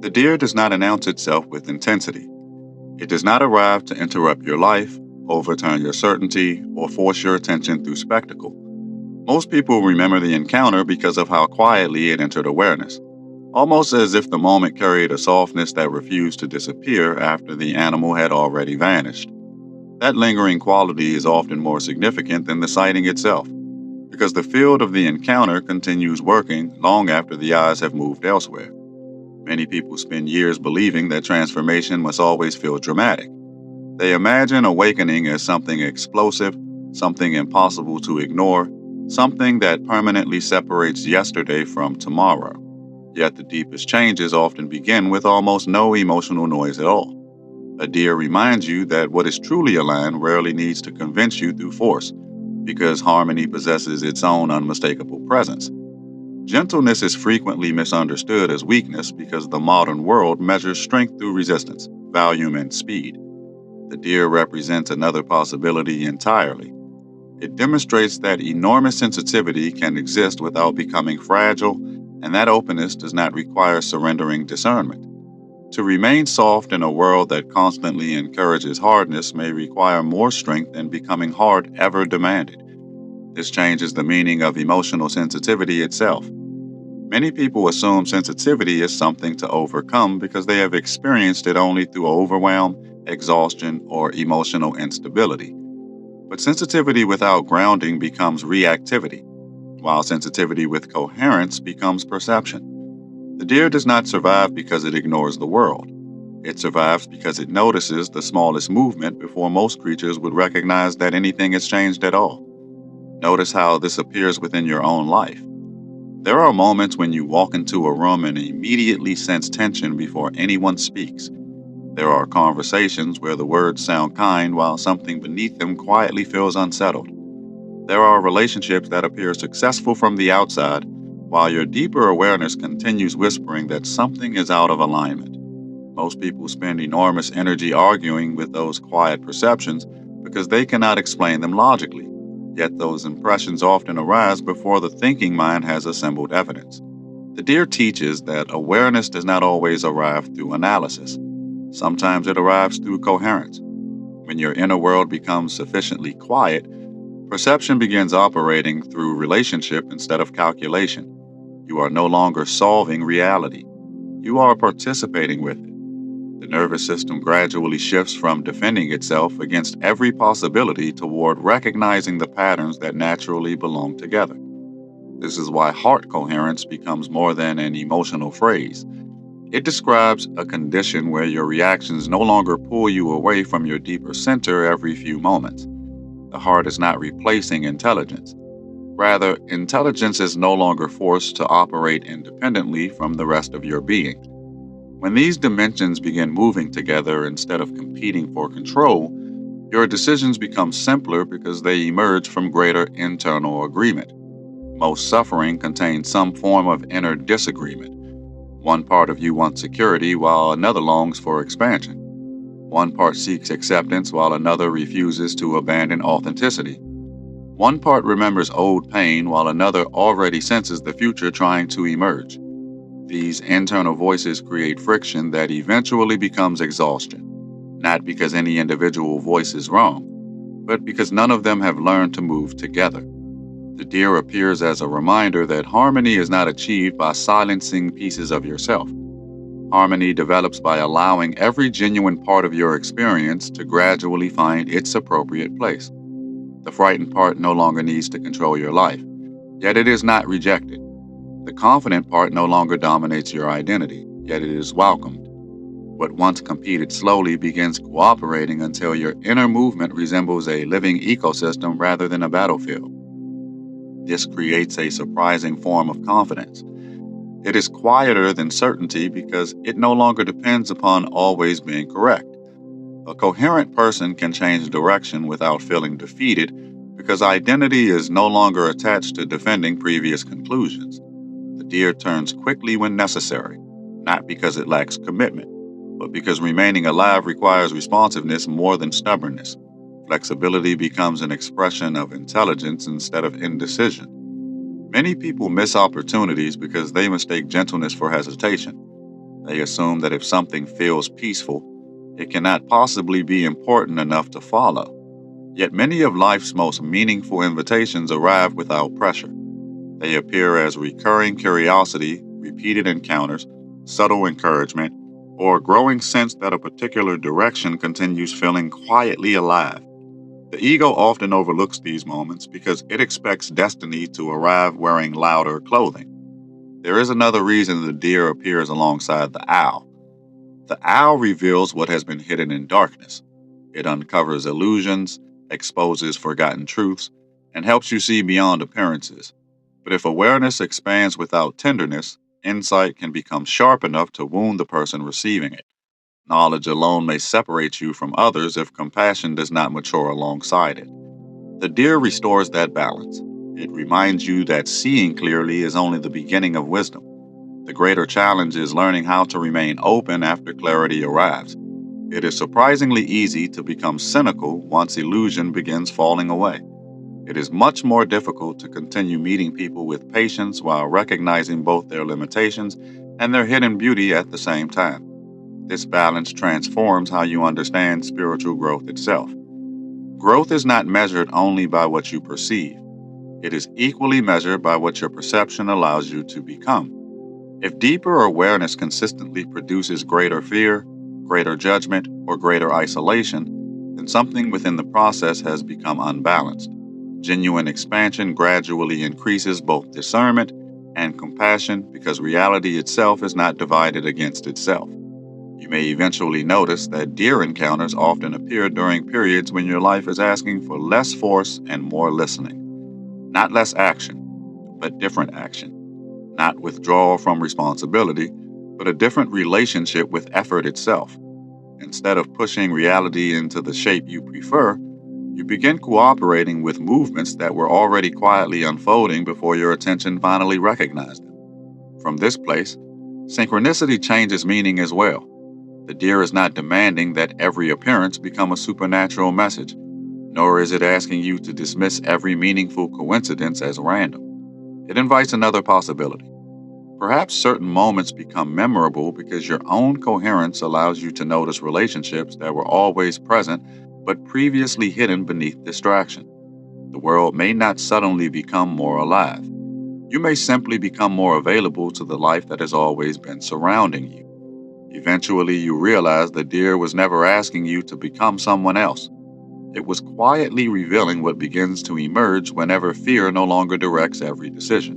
The deer does not announce itself with intensity. It does not arrive to interrupt your life, overturn your certainty, or force your attention through spectacle. Most people remember the encounter because of how quietly it entered awareness, almost as if the moment carried a softness that refused to disappear after the animal had already vanished. That lingering quality is often more significant than the sighting itself, because the field of the encounter continues working long after the eyes have moved elsewhere. Many people spend years believing that transformation must always feel dramatic. They imagine awakening as something explosive, something impossible to ignore, something that permanently separates yesterday from tomorrow. Yet the deepest changes often begin with almost no emotional noise at all. A deer reminds you that what is truly aligned rarely needs to convince you through force, because harmony possesses its own unmistakable presence. Gentleness is frequently misunderstood as weakness because the modern world measures strength through resistance, volume, and speed. The deer represents another possibility entirely. It demonstrates that enormous sensitivity can exist without becoming fragile, and that openness does not require surrendering discernment. To remain soft in a world that constantly encourages hardness may require more strength than becoming hard ever demanded. This changes the meaning of emotional sensitivity itself. Many people assume sensitivity is something to overcome because they have experienced it only through overwhelm, exhaustion, or emotional instability. But sensitivity without grounding becomes reactivity, while sensitivity with coherence becomes perception. The deer does not survive because it ignores the world. It survives because it notices the smallest movement before most creatures would recognize that anything has changed at all. Notice how this appears within your own life. There are moments when you walk into a room and immediately sense tension before anyone speaks. There are conversations where the words sound kind while something beneath them quietly feels unsettled. There are relationships that appear successful from the outside, while your deeper awareness continues whispering that something is out of alignment. Most people spend enormous energy arguing with those quiet perceptions because they cannot explain them logically. Yet those impressions often arise before the thinking mind has assembled evidence. The deer teaches that awareness does not always arrive through analysis. Sometimes it arrives through coherence. When your inner world becomes sufficiently quiet, perception begins operating through relationship instead of calculation. You are no longer solving reality. You are participating with it. The nervous system gradually shifts from defending itself against every possibility toward recognizing the patterns that naturally belong together. This is why heart coherence becomes more than an emotional phrase. It describes a condition where your reactions no longer pull you away from your deeper center every few moments. The heart is not replacing intelligence. Rather, intelligence is no longer forced to operate independently from the rest of your being. When these dimensions begin moving together instead of competing for control, your decisions become simpler because they emerge from greater internal agreement. Most suffering contains some form of inner disagreement. One part of you wants security while another longs for expansion. One part seeks acceptance while another refuses to abandon authenticity. One part remembers old pain while another already senses the future trying to emerge. These internal voices create friction that eventually becomes exhaustion, not because any individual voice is wrong, but because none of them have learned to move together. The deer appears as a reminder that harmony is not achieved by silencing pieces of yourself. Harmony develops by allowing every genuine part of your experience to gradually find its appropriate place. The frightened part no longer needs to control your life, yet it is not rejected. The confident part no longer dominates your identity, yet it is welcomed. What once competed slowly begins cooperating until your inner movement resembles a living ecosystem rather than a battlefield. This creates a surprising form of confidence. It is quieter than certainty because it no longer depends upon always being correct. A coherent person can change direction without feeling defeated because identity is no longer attached to defending previous conclusions. The deer turns quickly when necessary, not because it lacks commitment, but because remaining alive requires responsiveness more than stubbornness. Flexibility becomes an expression of intelligence instead of indecision. Many people miss opportunities because they mistake gentleness for hesitation. They assume that if something feels peaceful, it cannot possibly be important enough to follow. Yet many of life's most meaningful invitations arrive without pressure. They appear as recurring curiosity, repeated encounters, subtle encouragement, or a growing sense that a particular direction continues feeling quietly alive. The ego often overlooks these moments because it expects destiny to arrive wearing louder clothing. There is another reason the deer appears alongside the owl. The owl reveals what has been hidden in darkness. It uncovers illusions, exposes forgotten truths, and helps you see beyond appearances. But if awareness expands without tenderness, insight can become sharp enough to wound the person receiving it. Knowledge alone may separate you from others if compassion does not mature alongside it. The deer restores that balance. It reminds you that seeing clearly is only the beginning of wisdom. The greater challenge is learning how to remain open after clarity arrives. It is surprisingly easy to become cynical once illusion begins falling away. It is much more difficult to continue meeting people with patience while recognizing both their limitations and their hidden beauty at the same time. This balance transforms how you understand spiritual growth itself. Growth is not measured only by what you perceive. It is equally measured by what your perception allows you to become. If deeper awareness consistently produces greater fear, greater judgment, or greater isolation, then something within the process has become unbalanced. Genuine expansion gradually increases both discernment and compassion because reality itself is not divided against itself. You may eventually notice that deer encounters often appear during periods when your life is asking for less force and more listening. Not less action, but different action. Not withdrawal from responsibility, but a different relationship with effort itself. Instead of pushing reality into the shape you prefer, you begin cooperating with movements that were already quietly unfolding before your attention finally recognized them. From this place, synchronicity changes meaning as well. The deer is not demanding that every appearance become a supernatural message, nor is it asking you to dismiss every meaningful coincidence as random. It invites another possibility. Perhaps certain moments become memorable because your own coherence allows you to notice relationships that were always present but previously hidden beneath distraction. The world may not suddenly become more alive. You may simply become more available to the life that has always been surrounding you. Eventually, you realize the deer was never asking you to become someone else. It was quietly revealing what begins to emerge whenever fear no longer directs every decision,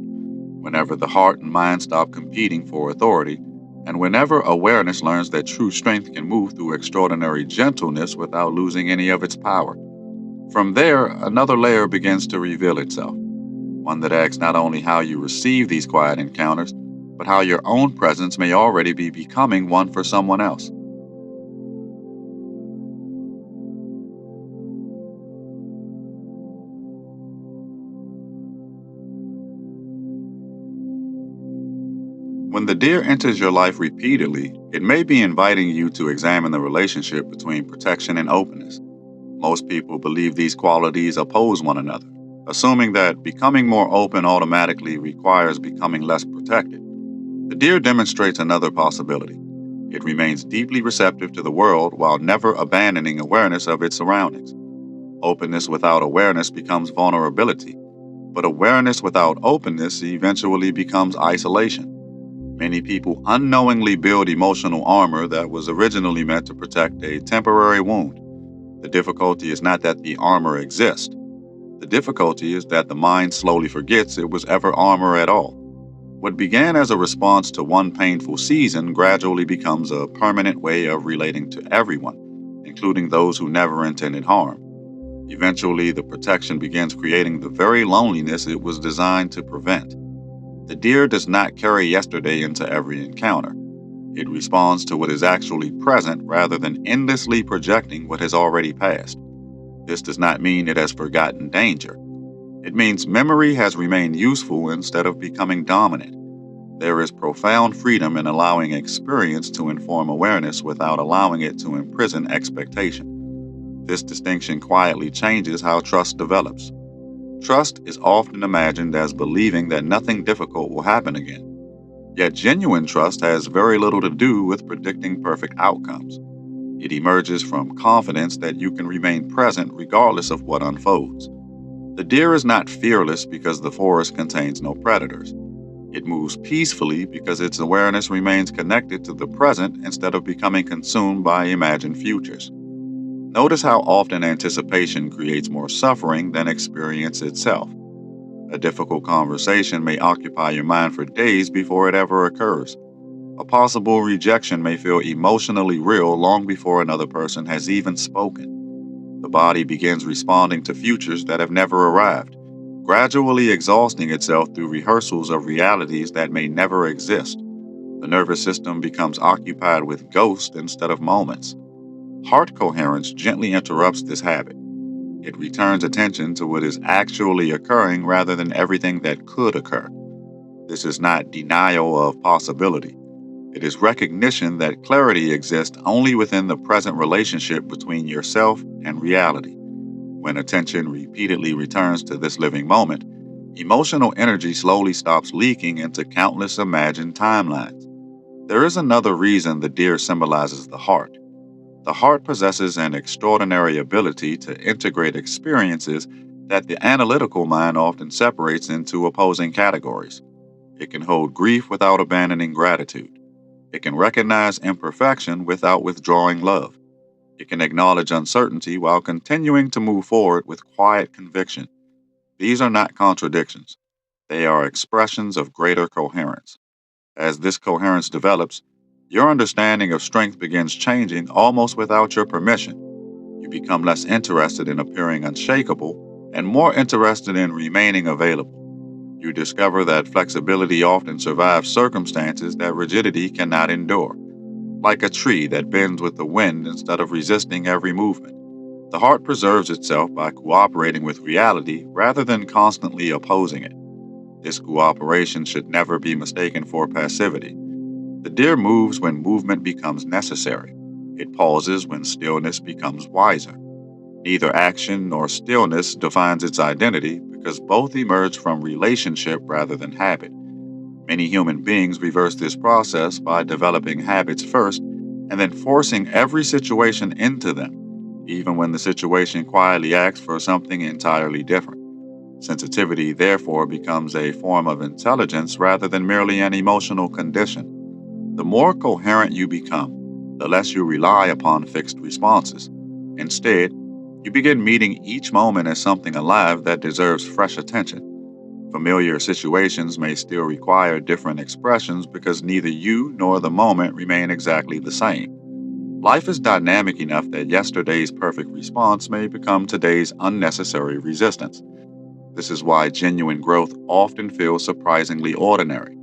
whenever the heart and mind stop competing for authority, and whenever awareness learns that true strength can move through extraordinary gentleness without losing any of its power. From there, another layer begins to reveal itself, one that asks not only how you receive these quiet encounters, but how your own presence may already be becoming one for someone else. When the deer enters your life repeatedly, it may be inviting you to examine the relationship between protection and openness. Most people believe these qualities oppose one another, assuming that becoming more open automatically requires becoming less protected. The deer demonstrates another possibility. It remains deeply receptive to the world while never abandoning awareness of its surroundings. Openness without awareness becomes vulnerability, but awareness without openness eventually becomes isolation. Many people unknowingly build emotional armor that was originally meant to protect a temporary wound. The difficulty is not that the armor exists. The difficulty is that the mind slowly forgets it was ever armor at all. What began as a response to one painful season gradually becomes a permanent way of relating to everyone, including those who never intended harm. Eventually, the protection begins creating the very loneliness it was designed to prevent. The deer does not carry yesterday into every encounter. It responds to what is actually present rather than endlessly projecting what has already passed. This does not mean it has forgotten danger. It means memory has remained useful instead of becoming dominant. There is profound freedom in allowing experience to inform awareness without allowing it to imprison expectation. This distinction quietly changes how trust develops. Trust is often imagined as believing that nothing difficult will happen again. Yet genuine trust has very little to do with predicting perfect outcomes. It emerges from confidence that you can remain present regardless of what unfolds. The deer is not fearless because the forest contains no predators. It moves peacefully because its awareness remains connected to the present instead of becoming consumed by imagined futures. Notice how often anticipation creates more suffering than experience itself. A difficult conversation may occupy your mind for days before it ever occurs. A possible rejection may feel emotionally real long before another person has even spoken. The body begins responding to futures that have never arrived, gradually exhausting itself through rehearsals of realities that may never exist. The nervous system becomes occupied with ghosts instead of moments. Heart coherence gently interrupts this habit. It returns attention to what is actually occurring rather than everything that could occur. This is not denial of possibility. It is recognition that clarity exists only within the present relationship between yourself and reality. When attention repeatedly returns to this living moment, emotional energy slowly stops leaking into countless imagined timelines. There is another reason the deer symbolizes the heart. The heart possesses an extraordinary ability to integrate experiences that the analytical mind often separates into opposing categories. It can hold grief without abandoning gratitude. It can recognize imperfection without withdrawing love. It can acknowledge uncertainty while continuing to move forward with quiet conviction. These are not contradictions. They are expressions of greater coherence. As this coherence develops, your understanding of strength begins changing almost without your permission. You become less interested in appearing unshakable and more interested in remaining available. You discover that flexibility often survives circumstances that rigidity cannot endure, like a tree that bends with the wind instead of resisting every movement. The heart preserves itself by cooperating with reality rather than constantly opposing it. This cooperation should never be mistaken for passivity. The deer moves when movement becomes necessary. It pauses when stillness becomes wiser. Neither action nor stillness defines its identity because both emerge from relationship rather than habit. Many human beings reverse this process by developing habits first and then forcing every situation into them, even when the situation quietly asks for something entirely different. Sensitivity, therefore, becomes a form of intelligence rather than merely an emotional condition. The more coherent you become, the less you rely upon fixed responses. Instead, you begin meeting each moment as something alive that deserves fresh attention. Familiar situations may still require different expressions because neither you nor the moment remain exactly the same. Life is dynamic enough that yesterday's perfect response may become today's unnecessary resistance. This is why genuine growth often feels surprisingly ordinary.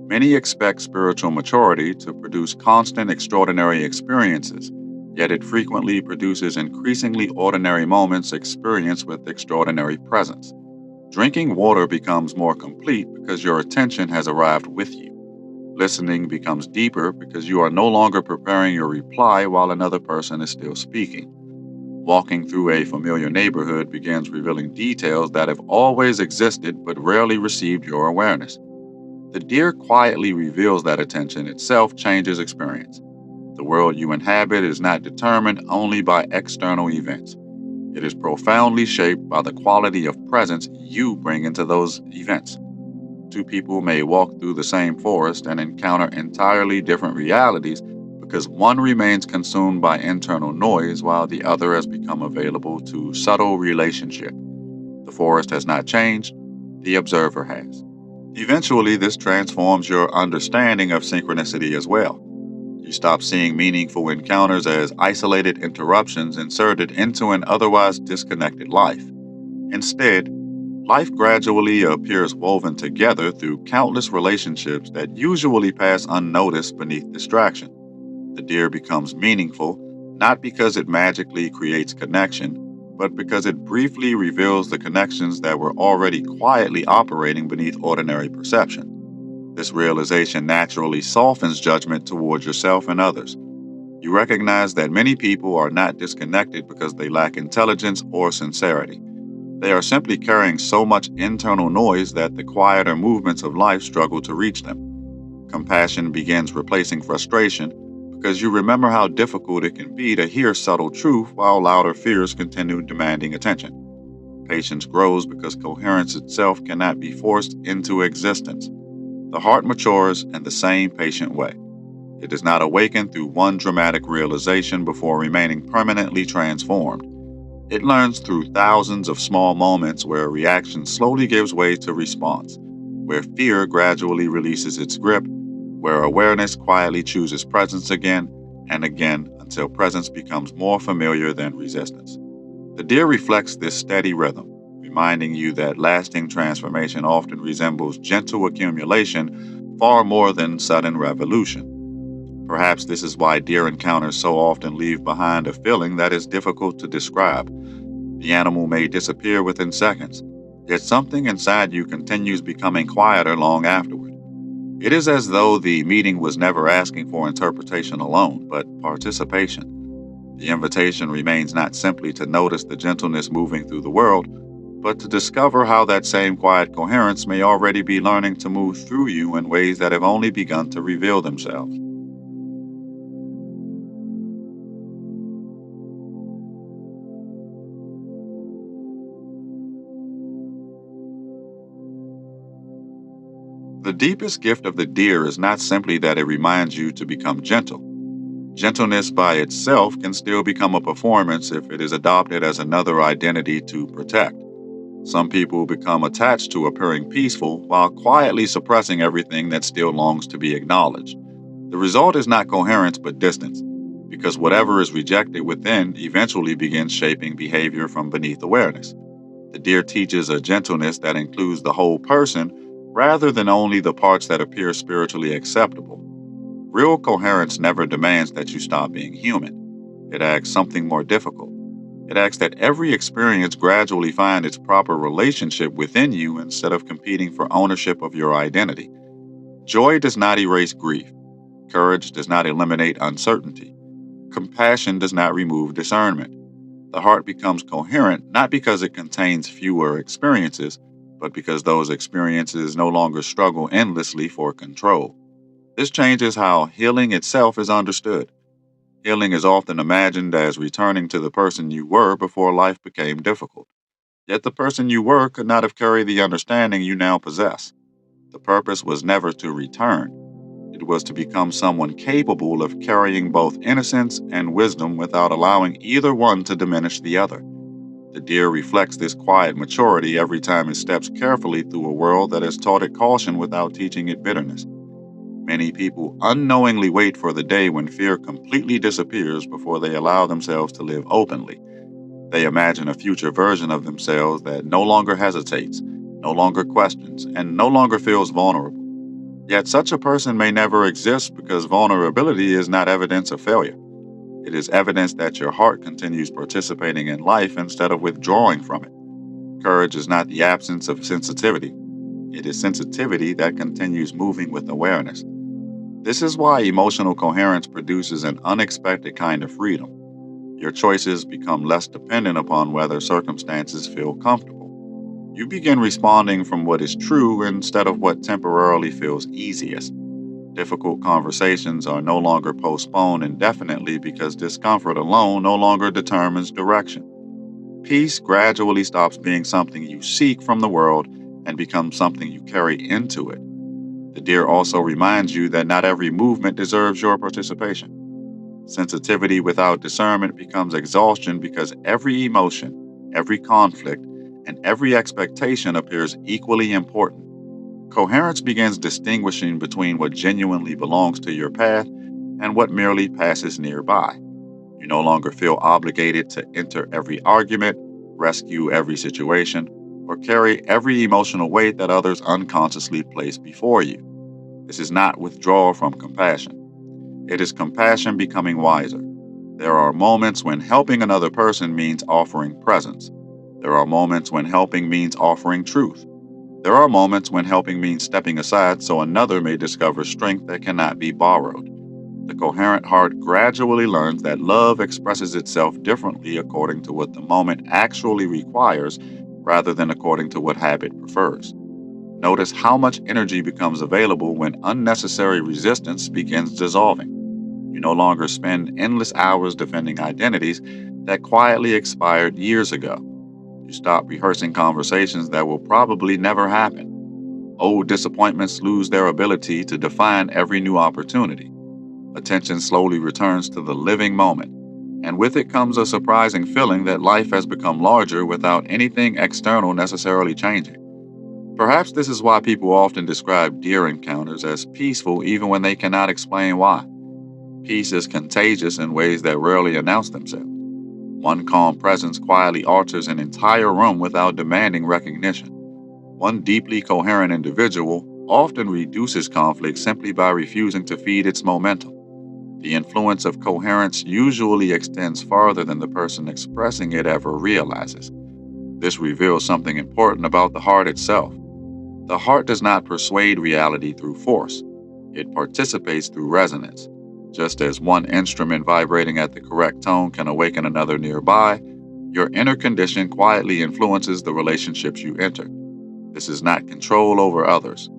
Many expect spiritual maturity to produce constant, extraordinary experiences, yet it frequently produces increasingly ordinary moments experienced with extraordinary presence. Drinking water becomes more complete because your attention has arrived with you. Listening becomes deeper because you are no longer preparing your reply while another person is still speaking. Walking through a familiar neighborhood begins revealing details that have always existed but rarely received your awareness. The deer quietly reveals that attention itself changes experience. The world you inhabit is not determined only by external events. It is profoundly shaped by the quality of presence you bring into those events. Two people may walk through the same forest and encounter entirely different realities because one remains consumed by internal noise while the other has become available to subtle relationship. The forest has not changed, the observer has. Eventually, this transforms your understanding of synchronicity as well. You stop seeing meaningful encounters as isolated interruptions inserted into an otherwise disconnected life. Instead, life gradually appears woven together through countless relationships that usually pass unnoticed beneath distraction. The deer becomes meaningful not because it magically creates connection, but because it briefly reveals the connections that were already quietly operating beneath ordinary perception. This realization naturally softens judgment towards yourself and others. You recognize that many people are not disconnected because they lack intelligence or sincerity. They are simply carrying so much internal noise that the quieter movements of life struggle to reach them. Compassion begins replacing frustration because you remember how difficult it can be to hear subtle truth while louder fears continue demanding attention. Patience grows because coherence itself cannot be forced into existence. The heart matures in the same patient way. It does not awaken through one dramatic realization before remaining permanently transformed. It learns through thousands of small moments where reaction slowly gives way to response, where fear gradually releases its grip, where awareness quietly chooses presence again and again until presence becomes more familiar than resistance. The deer reflects this steady rhythm, reminding you that lasting transformation often resembles gentle accumulation far more than sudden revolution. Perhaps this is why deer encounters so often leave behind a feeling that is difficult to describe. The animal may disappear within seconds, yet something inside you continues becoming quieter long afterward. It is as though the meeting was never asking for interpretation alone, but participation. The invitation remains not simply to notice the gentleness moving through the world, but to discover how that same quiet coherence may already be learning to move through you in ways that have only begun to reveal themselves. The deepest gift of the deer is not simply that it reminds you to become gentle. Gentleness by itself can still become a performance if it is adopted as another identity to protect. Some people become attached to appearing peaceful while quietly suppressing everything that still longs to be acknowledged. The result is not coherence but distance, because whatever is rejected within eventually begins shaping behavior from beneath awareness. The deer teaches a gentleness that includes the whole person rather than only the parts that appear spiritually acceptable. Real coherence never demands that you stop being human. It asks something more difficult. It asks that every experience gradually find its proper relationship within you instead of competing for ownership of your identity. Joy does not erase grief. Courage does not eliminate uncertainty. Compassion does not remove discernment. The heart becomes coherent not because it contains fewer experiences, but because those experiences no longer struggle endlessly for control. This changes how healing itself is understood. Healing is often imagined as returning to the person you were before life became difficult. Yet the person you were could not have carried the understanding you now possess. The purpose was never to return. It was to become someone capable of carrying both innocence and wisdom without allowing either one to diminish the other. The deer reflects this quiet maturity every time it steps carefully through a world that has taught it caution without teaching it bitterness. Many people unknowingly wait for the day when fear completely disappears before they allow themselves to live openly. They imagine a future version of themselves that no longer hesitates, no longer questions, and no longer feels vulnerable. Yet such a person may never exist because vulnerability is not evidence of failure. It is evidence that your heart continues participating in life instead of withdrawing from it. Courage is not the absence of sensitivity. It is sensitivity that continues moving with awareness. This is why emotional coherence produces an unexpected kind of freedom. Your choices become less dependent upon whether circumstances feel comfortable. You begin responding from what is true instead of what temporarily feels easiest. Difficult conversations are no longer postponed indefinitely because discomfort alone no longer determines direction. Peace gradually stops being something you seek from the world and becomes something you carry into it. The deer also reminds you that not every movement deserves your participation. Sensitivity without discernment becomes exhaustion because every emotion, every conflict, and every expectation appears equally important. Coherence begins distinguishing between what genuinely belongs to your path and what merely passes nearby. You no longer feel obligated to enter every argument, rescue every situation, or carry every emotional weight that others unconsciously place before you. This is not withdrawal from compassion. It is compassion becoming wiser. There are moments when helping another person means offering presence. There are moments when helping means offering truth. There are moments when helping means stepping aside so another may discover strength that cannot be borrowed. The coherent heart gradually learns that love expresses itself differently according to what the moment actually requires rather than according to what habit prefers. Notice how much energy becomes available when unnecessary resistance begins dissolving. You no longer spend endless hours defending identities that quietly expired years ago. You stop rehearsing conversations that will probably never happen. Old disappointments lose their ability to define every new opportunity. Attention slowly returns to the living moment, and with it comes a surprising feeling that life has become larger without anything external necessarily changing. Perhaps this is why people often describe deer encounters as peaceful even when they cannot explain why. Peace is contagious in ways that rarely announce themselves. One calm presence quietly alters an entire room without demanding recognition. One deeply coherent individual often reduces conflict simply by refusing to feed its momentum. The influence of coherence usually extends farther than the person expressing it ever realizes. This reveals something important about the heart itself. The heart does not persuade reality through force, it participates through resonance. Just as one instrument vibrating at the correct tone can awaken another nearby, your inner condition quietly influences the relationships you enter. This is not control over others.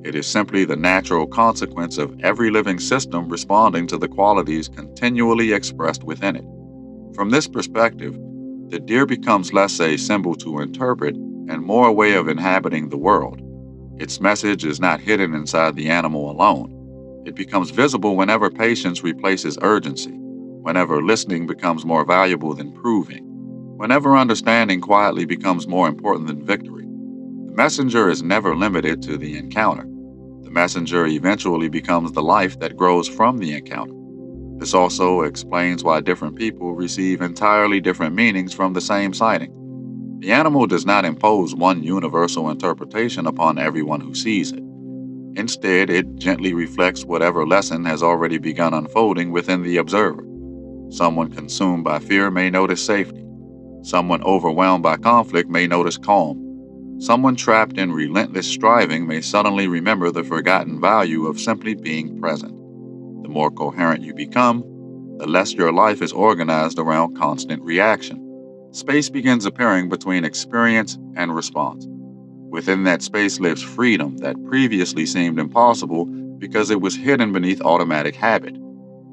It is simply the natural consequence of every living system responding to the qualities continually expressed within it. From this perspective, the deer becomes less a symbol to interpret and more a way of inhabiting the world. Its message is not hidden inside the animal alone. It becomes visible whenever patience replaces urgency, whenever listening becomes more valuable than proving, whenever understanding quietly becomes more important than victory. The messenger is never limited to the encounter. The messenger eventually becomes the life that grows from the encounter. This also explains why different people receive entirely different meanings from the same sighting. The animal does not impose one universal interpretation upon everyone who sees it. Instead, it gently reflects whatever lesson has already begun unfolding within the observer. Someone consumed by fear may notice safety. Someone overwhelmed by conflict may notice calm. Someone trapped in relentless striving may suddenly remember the forgotten value of simply being present. The more coherent you become, the less your life is organized around constant reaction. Space begins appearing between experience and response. Within that space lives freedom that previously seemed impossible because it was hidden beneath automatic habit.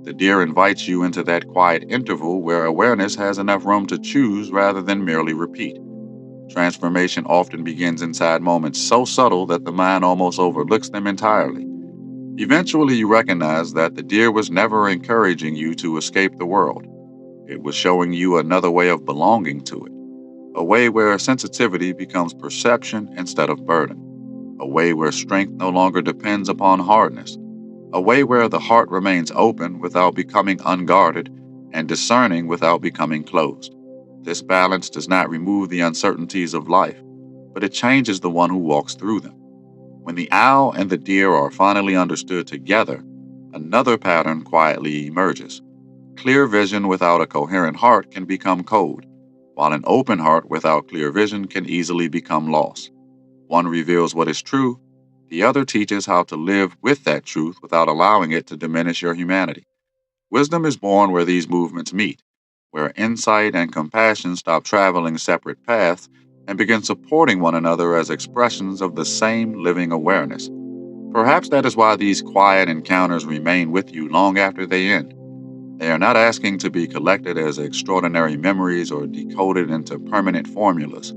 The deer invites you into that quiet interval where awareness has enough room to choose rather than merely repeat. Transformation often begins inside moments so subtle that the mind almost overlooks them entirely. Eventually, you recognize that the deer was never encouraging you to escape the world. It was showing you another way of belonging to it, a way where sensitivity becomes perception instead of burden, a way where strength no longer depends upon hardness, a way where the heart remains open without becoming unguarded and discerning without becoming closed. This balance does not remove the uncertainties of life, but it changes the one who walks through them. When the owl and the deer are finally understood together, another pattern quietly emerges. Clear vision without a coherent heart can become cold, while an open heart without clear vision can easily become lost. One reveals what is true, the other teaches how to live with that truth without allowing it to diminish your humanity. Wisdom is born where these movements meet, where insight and compassion stop traveling separate paths and begin supporting one another as expressions of the same living awareness. Perhaps that is why these quiet encounters remain with you long after they end. They are not asking to be collected as extraordinary memories or decoded into permanent formulas.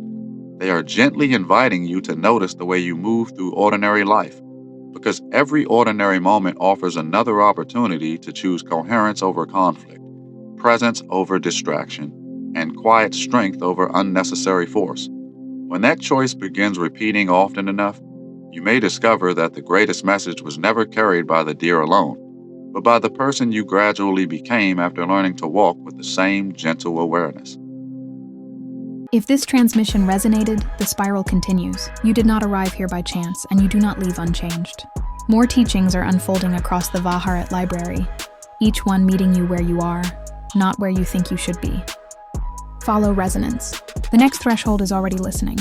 They are gently inviting you to notice the way you move through ordinary life, because every ordinary moment offers another opportunity to choose coherence over conflict, presence over distraction, and quiet strength over unnecessary force. When that choice begins repeating often enough, You may discover that the greatest message was never carried by the deer alone, but by the person you gradually became after learning to walk with the same gentle awareness. If this transmission resonated, the spiral continues. You did not arrive here by chance, and you do not leave unchanged. More teachings are unfolding across the Haret library, each one meeting you where you are, not where you think you should be. Follow resonance. The next threshold is already listening.